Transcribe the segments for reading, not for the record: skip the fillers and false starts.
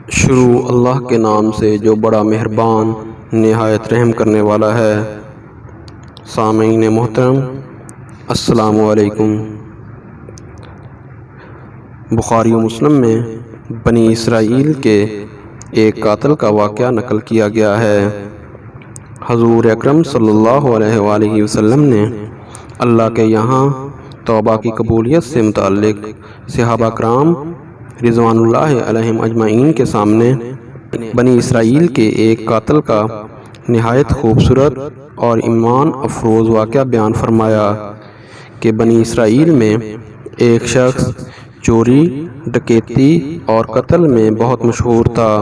شروع اللہ کے نام سے جو بڑا مہربان نہایت رحم کرنے والا ہے۔ سامعین محترم، السلام علیکم۔ بخاری و مسلم میں بنی اسرائیل کے ایک قاتل کا واقعہ نقل کیا گیا ہے۔ حضور اکرم صلی اللہ علیہ وآلہ وسلم نے اللہ کے یہاں توبہ کی قبولیت سے متعلق صحابہ کرام رضوان اللہ علیہم اجمعین کے سامنے بنی اسرائیل کے ایک قاتل کا نہایت خوبصورت اور ایمان افروز واقعہ بیان فرمایا کہ بنی اسرائیل میں ایک شخص چوری، ڈکیتی اور قتل میں بہت مشہور تھا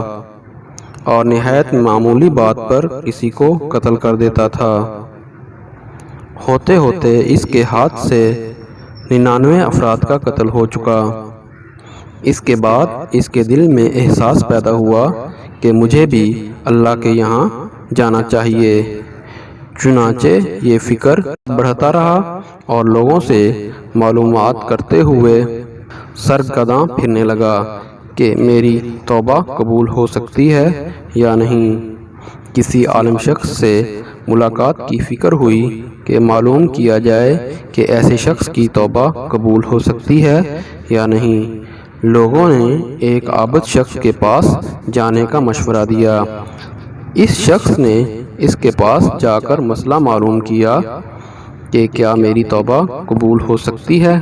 اور نہایت معمولی بات پر کسی کو قتل کر دیتا تھا۔ ہوتے ہوتے اس کے ہاتھ سے 99 افراد کا قتل ہو چکا۔ اس کے بعد اس کے دل میں احساس پیدا ہوا کہ مجھے بھی اللہ کے یہاں جانا چاہیے۔ چنانچہ یہ فکر بڑھتا رہا اور لوگوں سے معلومات کرتے ہوئے سرگرداں پھرنے لگا کہ میری توبہ قبول ہو سکتی ہے یا نہیں۔ کسی عالم شخص سے ملاقات کی فکر ہوئی کہ معلوم کیا جائے کہ ایسے شخص کی توبہ قبول ہو سکتی ہے یا نہیں۔ لوگوں نے ایک عابد شخص کے پاس جانے کا مشورہ دیا۔ اس شخص نے اس کے پاس جا کر مسئلہ معلوم کیا کہ کیا میری توبہ قبول ہو سکتی ہے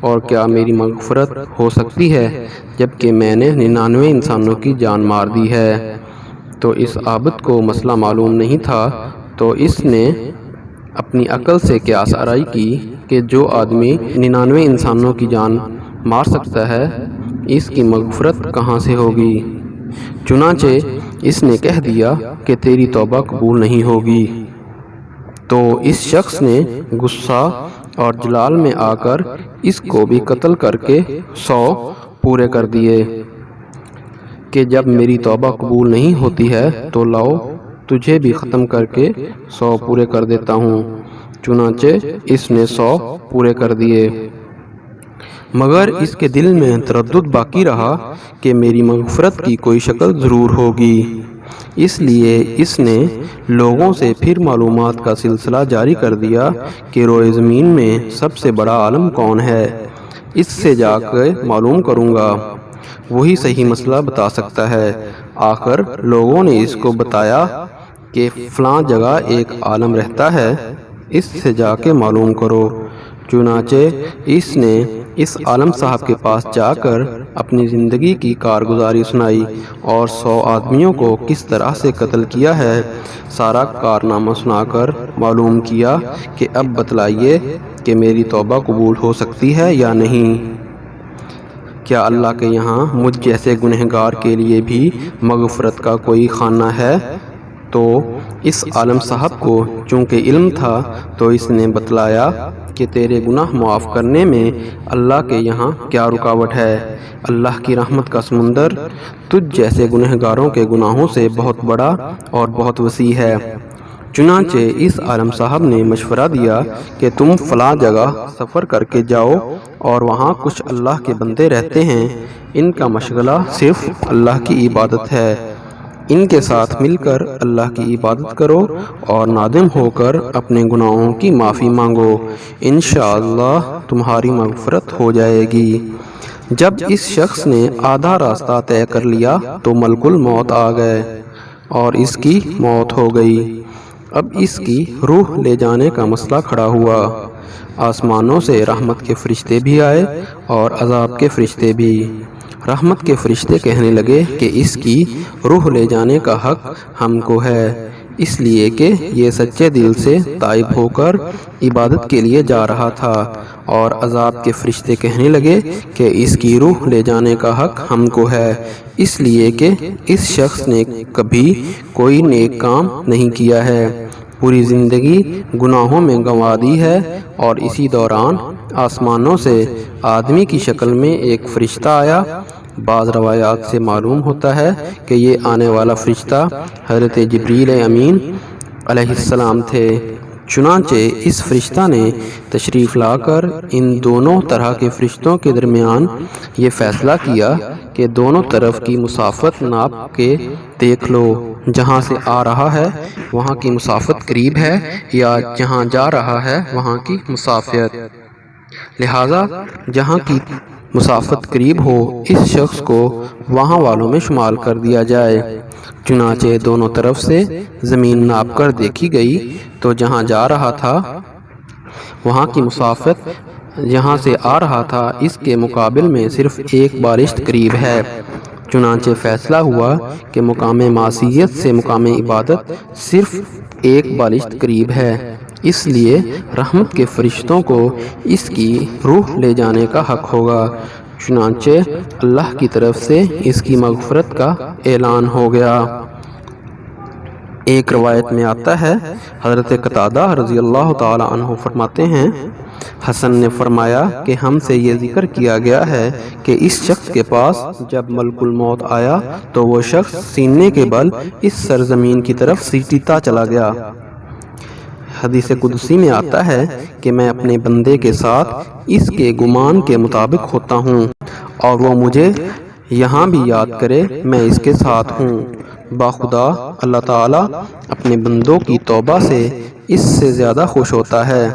اور کیا میری مغفرت ہو سکتی ہے جبکہ میں نے 99 انسانوں کی جان مار دی ہے۔ تو اس عابد کو مسئلہ معلوم نہیں تھا، تو اس نے اپنی عقل سے قیاس آرائی کی کہ جو آدمی 99 انسانوں کی جان مار سکتا ہے اس کی مغفرت کہاں سے ہوگی۔ چنانچہ اس نے کہہ دیا کہ تیری توبہ قبول نہیں ہوگی۔ تو اس شخص نے غصہ اور جلال میں آ کر اس کو بھی قتل کر کے 100 پورے کر دیے کہ جب میری توبہ قبول نہیں ہوتی ہے تو لاؤ تجھے بھی ختم کر کے 100 پورے کر دیتا ہوں۔ چنانچہ اس نے 100 پورے کر دیے، مگر اس کے دل میں تردد باقی رہا کہ میری مغفرت کی کوئی شکل ضرور ہوگی۔ اس لیے اس نے لوگوں سے پھر معلومات کا سلسلہ جاری کر دیا کہ روئے زمین میں سب سے بڑا عالم کون ہے، اس سے جا کے معلوم کروں گا، وہی صحیح مسئلہ بتا سکتا ہے۔ آخر لوگوں نے اس کو بتایا کہ فلاں جگہ ایک عالم رہتا ہے، اس سے جا کے معلوم کرو۔ چنانچہ اس نے اس عالم صاحب کے پاس جا کر اپنی زندگی کی کارگزاری سنائی اور 100 آدمیوں کو کس طرح سے قتل کیا ہے سارا کارنامہ سنا کر معلوم کیا کہ اب بتلائیے کہ میری توبہ قبول ہو سکتی ہے یا نہیں۔ کیا اللہ کے یہاں مجھ جیسے گنہگار کے لیے بھی مغفرت کا کوئی خانہ ہے؟ تو اس عالم صاحب کو چونکہ علم تھا تو اس نے بتلایا کہ تیرے گناہ معاف کرنے میں اللہ کے یہاں کیا رکاوٹ ہے۔ اللہ کی رحمت کا سمندر تجھ جیسے گنہگاروں کے گناہوں سے بہت بڑا اور بہت وسیع ہے۔ چنانچہ اس عالم صاحب نے مشورہ دیا کہ تم فلاں جگہ سفر کر کے جاؤ اور وہاں کچھ اللہ کے بندے رہتے ہیں، ان کا مشغلہ صرف اللہ کی عبادت ہے، ان کے ساتھ مل کر اللہ کی عبادت کرو اور نادم ہو کر اپنے گناہوں کی معافی مانگو، انشاءاللہ تمہاری مغفرت ہو جائے گی۔ جب اس شخص نے آدھا راستہ طے کر لیا تو ملک الموت آ گئے اور اس کی موت ہو گئی۔ اب اس کی روح لے جانے کا مسئلہ کھڑا ہوا۔ آسمانوں سے رحمت کے فرشتے بھی آئے اور عذاب کے فرشتے بھی۔ رحمت کے فرشتے کہنے لگے کہ اس کی روح لے جانے کا حق ہم کو ہے، اس لیے کہ یہ سچے دل سے تائب ہو کر عبادت کے لیے جا رہا تھا۔ اور عذاب کے فرشتے کہنے لگے کہ اس کی روح لے جانے کا حق ہم کو ہے، اس لیے کہ اس شخص نے کبھی کوئی نیک کام نہیں کیا ہے، پوری زندگی گناہوں میں گنوا دی ہے۔ اور اسی دوران آسمانوں سے آدمی کی شکل میں ایک فرشتہ آیا۔ بعض روایات سے معلوم ہوتا ہے کہ یہ آنے والا فرشتہ حضرت جبریل امین علیہ السلام تھے۔ چنانچہ اس فرشتہ نے تشریف لا کر ان دونوں طرح کے فرشتوں کے درمیان یہ فیصلہ کیا کہ دونوں طرف کی مسافت ناپ کے دیکھ لو، جہاں سے آ رہا ہے وہاں کی مسافت قریب ہے یا جہاں جا رہا ہے وہاں کی مسافت، لہذا جہاں کی مسافت قریب ہو اس شخص کو وہاں والوں میں شمار کر دیا جائے۔ چنانچہ دونوں طرف سے زمین ناپ کر دیکھی گئی تو جہاں جا رہا تھا وہاں کی مسافت جہاں سے آ رہا تھا اس کے مقابل میں صرف ایک بالشت قریب ہے۔ چنانچہ فیصلہ ہوا کہ مقام معصیت سے مقام عبادت صرف ایک بالشت قریب ہے، اس لیے رحمت کے فرشتوں کو اس کی روح لے جانے کا حق ہوگا۔ چنانچہ اللہ کی طرف سے اس کی مغفرت کا اعلان ہو گیا۔ ایک روایت میں آتا ہے، حضرت قتادہ رضی اللہ تعالی عنہ فرماتے ہیں، حسن نے فرمایا کہ ہم سے یہ ذکر کیا گیا ہے کہ اس شخص کے پاس جب ملک الموت آیا تو وہ شخص سینے کے بل اس سرزمین کی طرف سیٹیتا چلا گیا۔ حدیث قدسی میں آتا ہے کہ میں اپنے بندے کے ساتھ اس کے گمان کے مطابق ہوتا ہوں اور وہ مجھے یہاں بھی یاد کرے میں اس کے ساتھ ہوں۔ باخدا اللہ تعالیٰ اپنے بندوں کی توبہ سے اس سے زیادہ خوش ہوتا ہے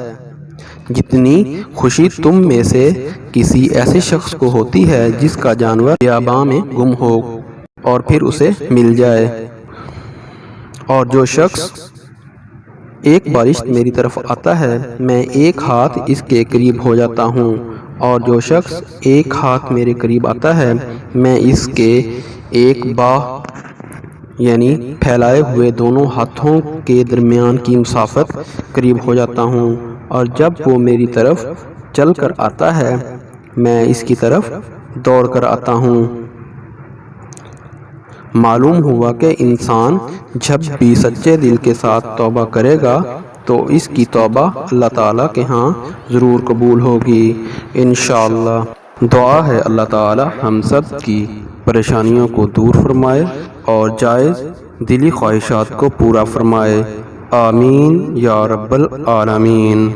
جتنی خوشی تم میں سے کسی ایسے شخص کو ہوتی ہے جس کا جانور بیاباں میں گم ہو اور پھر اسے مل جائے۔ اور جو شخص ایک بالشت میری طرف آتا ہے میں ایک ہاتھ اس کے قریب ہو جاتا ہوں، اور جو شخص ایک ہاتھ میرے قریب آتا ہے میں اس کے ایک باہ یعنی پھیلائے ہوئے دونوں ہاتھوں کے درمیان کی مسافت قریب ہو جاتا ہوں، اور جب وہ میری طرف چل کر آتا ہے میں اس کی طرف دوڑ کر آتا ہوں۔ معلوم ہوا کہ انسان جب بھی سچے دل کے ساتھ توبہ کرے گا تو اس کی توبہ اللہ تعالیٰ کے ہاں ضرور قبول ہوگی انشاءاللہ۔ دعا ہے اللہ تعالیٰ ہم سب کی پریشانیوں کو دور فرمائے اور جائز دلی خواہشات کو پورا فرمائے، آمین یا رب العالمین۔